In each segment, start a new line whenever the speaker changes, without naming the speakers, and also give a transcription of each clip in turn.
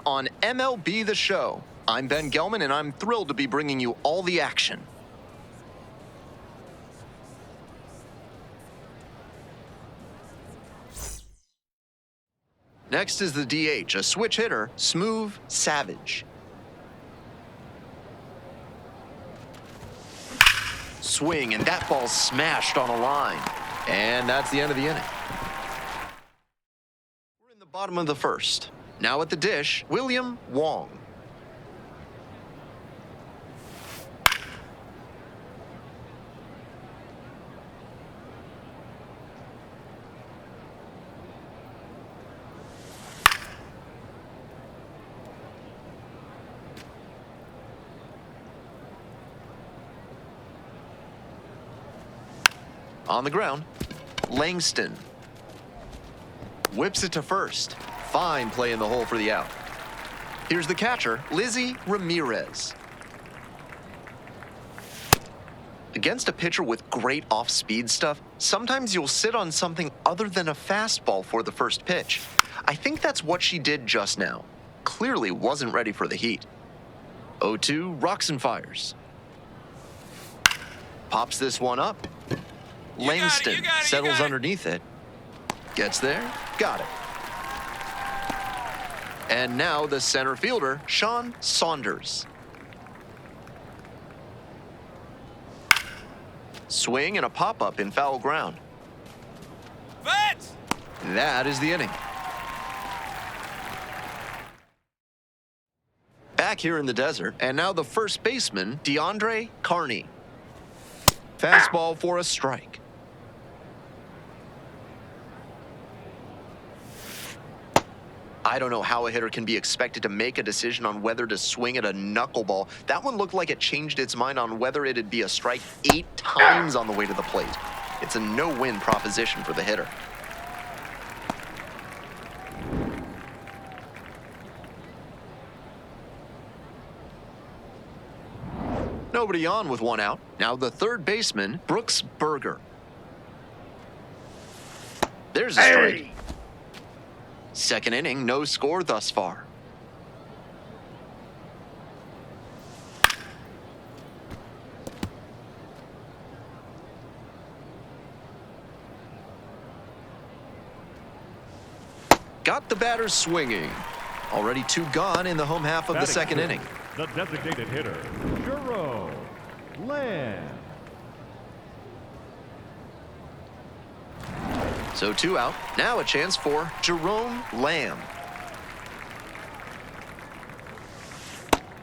On MLB The Show. I'm Ben Gelman, and I'm thrilled to be bringing you all the action. Next is the DH, a switch hitter, Smuv Savage. Swing, and that ball smashed on a line. And that's the end of the inning. We're in the bottom of the first. Now at the dish, William Wong. On the ground, Langston. Whips it to first. Fine play in the hole for the out. Here's the catcher, Lizzie Ramirez. Against a pitcher with great off-speed stuff, sometimes you'll sit on something other than a fastball for the first pitch. I think that's what she did just now. Clearly wasn't ready for the heat. 0-2, rocks and fires. Pops this one up. Langston settles underneath it. Gets there, got it. And now the center fielder, Sean Saunders. Swing and a pop-up in foul ground. That is the inning. Back here in the desert, and now the first baseman, DeAndre Carney. Fastball for a strike. I don't know how a hitter can be expected to make a decision on whether to swing at a knuckleball. That one looked like it changed its mind on whether it'd be a strike 8 times on the way to the plate. It's a no-win proposition for the hitter. Nobody on with one out. Now the third baseman, Brooks Berger. There's a strike. Second inning, no score thus far. Got the batter swinging. Already 2 gone in the home half of the second inning.
The designated hitter, Jerome Lamb.
So 2 out. Now a chance for Jerome Lamb.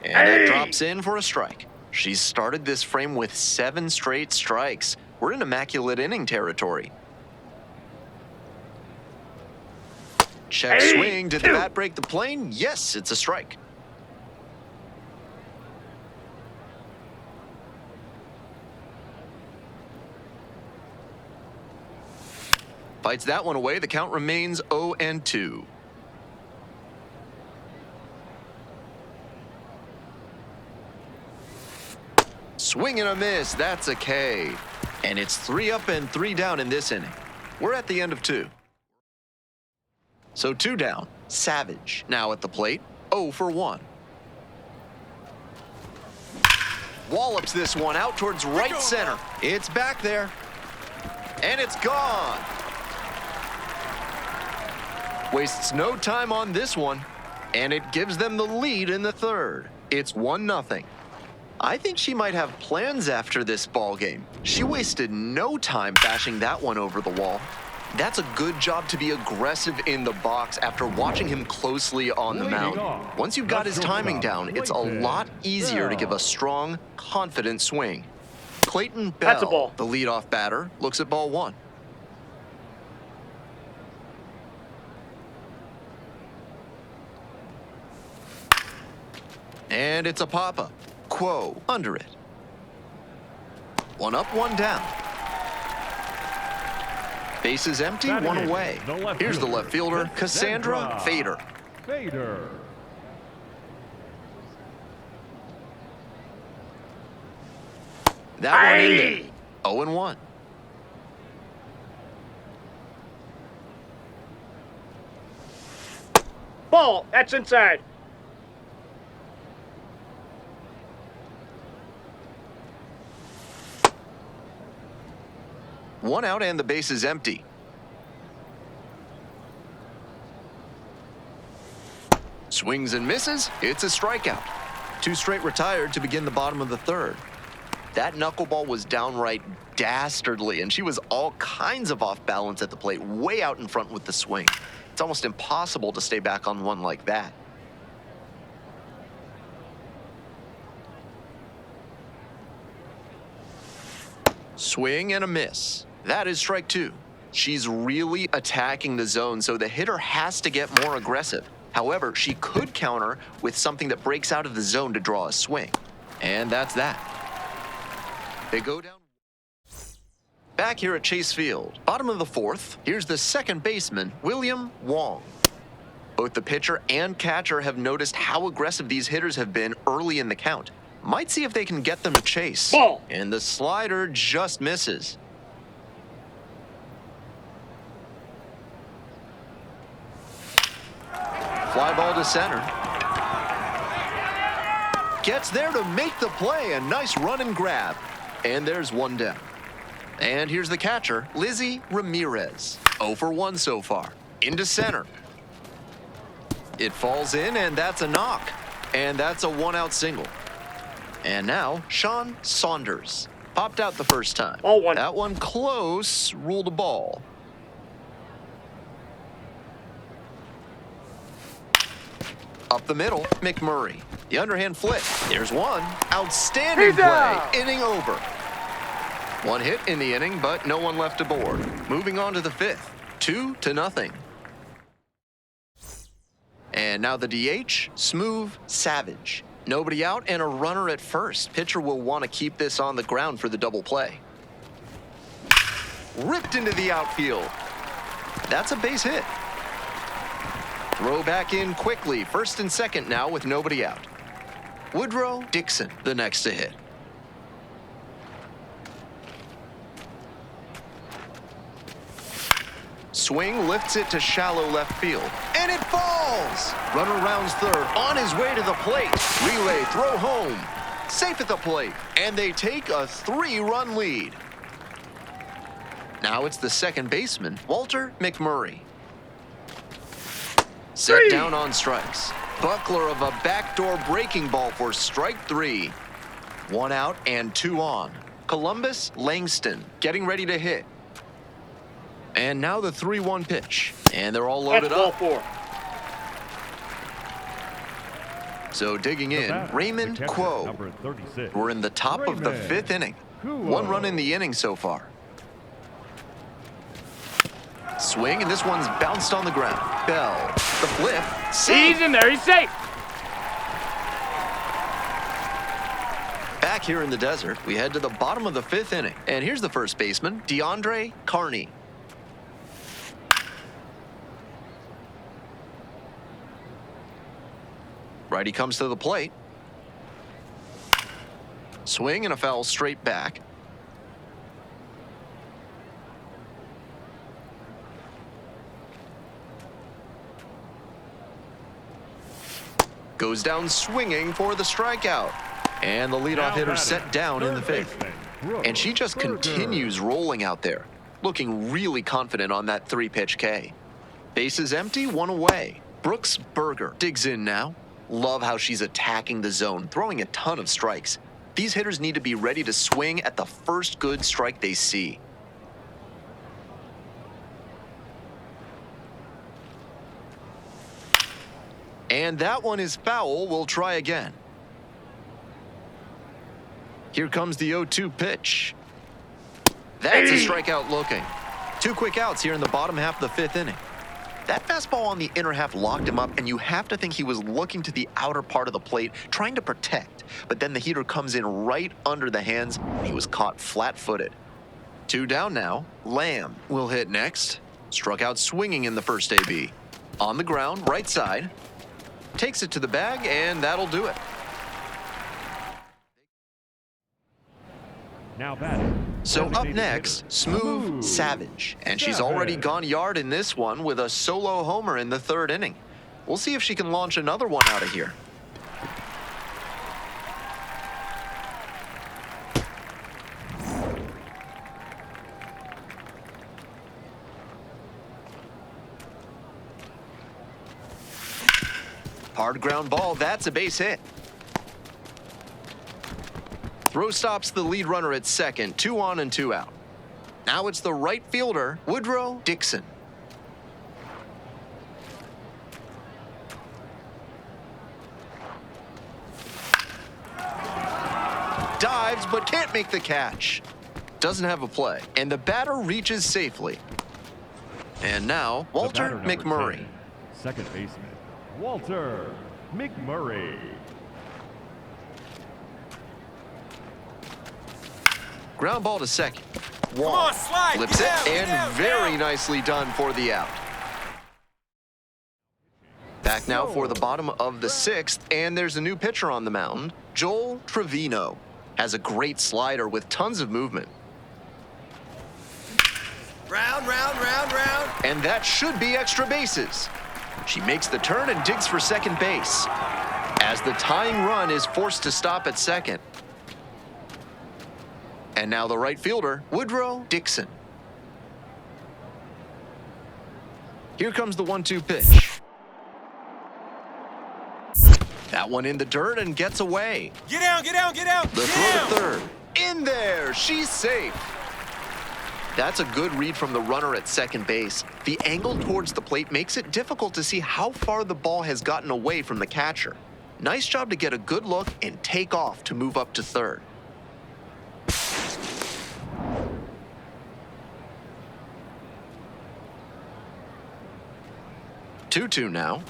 And it drops in for a strike. She's started this frame with 7 straight strikes. We're in immaculate inning territory. Check swing. Did the bat break the plane? Yes, it's a strike. Fights that one away. The count remains 0-2. Swing and a miss. That's a K. And it's 3 up and 3 down in this inning. We're at the end of 2. So 2 down. Savage now at the plate. 0 for 1. Wallops this one out towards right center. It's back there. And it's gone. Wastes no time on this one, and it gives them the lead in the third. It's 1-0. I think she might have plans after this ball game. She wasted no time bashing that one over the wall. That's a good job to be aggressive in the box after watching him closely on the mound. Once you've got his timing down, it's a lot easier to give a strong, confident swing. Clayton Bell, the leadoff batter, looks at ball 1. And it's a pop-up. Quo under it. 1 up, 1 down. Base is empty, 1 away. Here's the left fielder, Cassandra Fader. That one in there. 0-1.
Ball, that's inside.
One out and the base is empty. Swings and misses. It's a strikeout. 2 straight retired to begin the bottom of the third. That knuckleball was downright dastardly, and she was all kinds of off balance at the plate, way out in front with the swing. It's almost impossible to stay back on one like that. Swing and a miss. That is strike 2. She's really attacking the zone, so the hitter has to get more aggressive. However, she could counter with something that breaks out of the zone to draw a swing. And that's that. They go down. Back here at Chase Field, bottom of the 4th, here's the second baseman, William Wong. Both the pitcher and catcher have noticed how aggressive these hitters have been early in the count. Might see if they can get them to chase.
Ball.
And the slider just misses. Fly ball to center. Gets there to make the play. A nice run and grab. And there's one down. And here's the catcher, Lizzie Ramirez. 0 for 1 so far. Into center. It falls in, and that's a knock. And that's a 1-out single. And now, Sean Saunders. Popped out the first time.
Ball 1.
That one close, ruled a ball. Up the middle, McMurray. The underhand flip. There's one. Outstanding play. Inning over. 1 hit in the inning, but no one left aboard. Moving on to the 5th. 2-0. And now the DH, Smuv Savage. Nobody out and a runner at first. Pitcher will want to keep this on the ground for the double play. Ripped into the outfield. That's a base hit. Throw back in quickly. First and second now with nobody out. Woodrow Dixon, the next to hit. Swing lifts it to shallow left field. And it falls! Runner rounds third, on his way to the plate. Relay, throw home. Safe at the plate. And they take a 3-run lead. Now it's the second baseman, Walter McMurray. Set down on strikes. Buckler of a backdoor breaking ball for strike 3. 1 out and 2 on. Columbus Langston getting ready to hit. And now the 3-1 pitch. And they're all loaded up.
Ball 4.
So digging in,
batter,
Raymond
the catcher,
Quo.
number 36.
We're in the top of the
Raymond
5th inning.
Quo.
1 run in the inning so far. Swing, and this one's bounced on the ground. Bell, the flip, safe.
He's in there. He's safe.
Back here in the desert, we head to the bottom of the 5th inning. And here's the first baseman, DeAndre Carney. Righty comes to the plate. Swing and a foul straight back. Goes down swinging for the strikeout. And the leadoff hitter set down in the 5th. And she just continues rolling out there, looking really confident on that 3-pitch K. Bases empty, 1 away. Brooks Berger digs in now. Love how she's attacking the zone, throwing a ton of strikes. These hitters need to be ready to swing at the first good strike they see. And that one is foul. We'll try again. Here comes the 0-2 pitch. That's a strikeout looking. 2 quick outs here in the bottom half of the 5th inning. That fastball on the inner half locked him up, and you have to think he was looking to the outer part of the plate, trying to protect. But then the heater comes in right under the hands, and he was caught flat-footed. 2 down now. Lamb will hit next. Struck out swinging in the first AB. On the ground, right side. Takes it to the bag, and that'll do it.
Now batting.
So up
Designated
next,
hitter,
Smuv Savage. And she's already gone yard in this one with a solo homer in the 3rd inning. We'll see if she can launch another one out of here. Hard ground ball, that's a base hit. Throw stops the lead runner at second, 2 on and 2 out. Now it's the right fielder, Woodrow Dixon. Dives, but can't make the catch. Doesn't have a play, and the batter reaches safely. And now, Walter McMurray.
10, second baseman, Walter McMurray.
Ground ball to second.
Come on, slide.
Flips
Get
it,
out, get
and
out,
very
get out.
nicely done for the out. Back now for the bottom of the 6th, and there's a new pitcher on the mound. Joel Trevino has a great slider with tons of movement.
Round, round, round, round.
And that should be extra bases. She makes the turn and digs for second base, as the tying run is forced to stop at second. And now the right fielder, Woodrow Dixon. Here comes the 1-2 pitch. That one in the dirt and gets away.
Get down, get down, get down.
The
Get
throw
down.
to third. In there, she's safe. That's a good read from the runner at second base. The angle towards the plate makes it difficult to see how far the ball has gotten away from the catcher. Nice job to get a good look and take off to move up to third. Two now.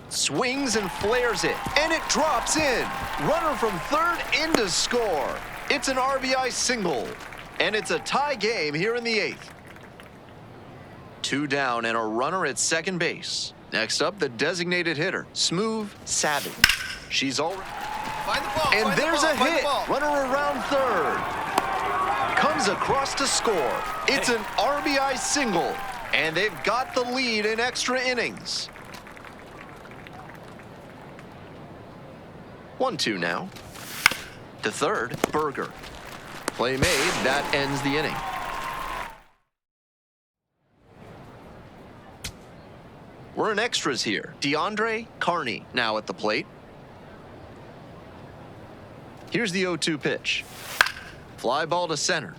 Swings and flares it, and it drops in. Runner from third in to score. It's an RBI single, and it's a tie game here in the 8th. 2 down and a runner at second base. Next up, the designated hitter, Smuv Savage. She's already...
Find the ball,
And
find the
there's
ball,
a
find the
hit.
ball.
Runner around third. Comes across to score. It's an RBI single, and they've got the lead in extra innings. 1-2 now. To third, Berger. Play made, that ends the inning. We're in extras here. DeAndre Carney now at the plate. Here's the 0-2 pitch. Fly ball to center.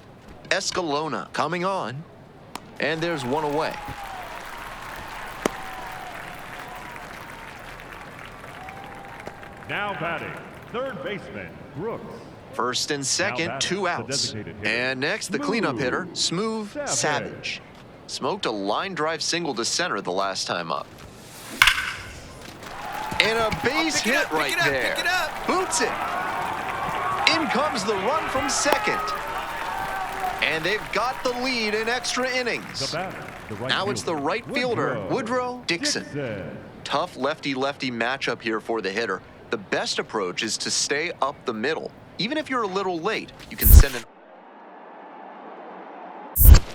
Escalona coming on. And there's one away.
Now batting, third baseman, Brooks.
First and second,
batting,
2
the
outs.
designated hitter,
And next, the cleanup hitter, Smuv
Savage.
Savage. Smoked a line drive single to center the last time up. And a base
Pick it
hit
up,
right
pick it up,
there.
pick it up.
Boots it. In comes the run from second. And they've got the lead in extra innings.
The batter, the right
Now it's the
fielder,
right fielder, Woodrow Dixon.
Dixon.
Tough lefty-lefty matchup here for the hitter. The best approach is to stay up the middle. Even if you're a little late, you can send an...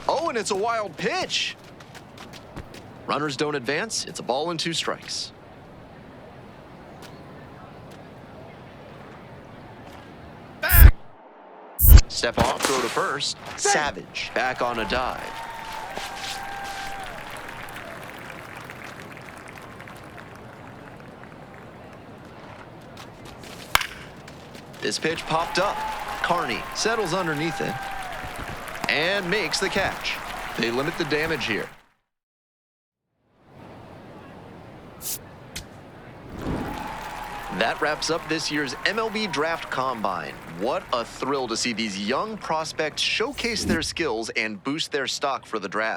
Oh, and it's a wild pitch. Runners don't advance. It's a ball and 2 strikes.
Back.
Step off, throw to first. Savage back on a dive. This pitch popped up. Carney settles underneath it and makes the catch. They limit the damage here. That wraps up this year's MLB Draft Combine. What a thrill to see these young prospects showcase their skills and boost their stock for the draft.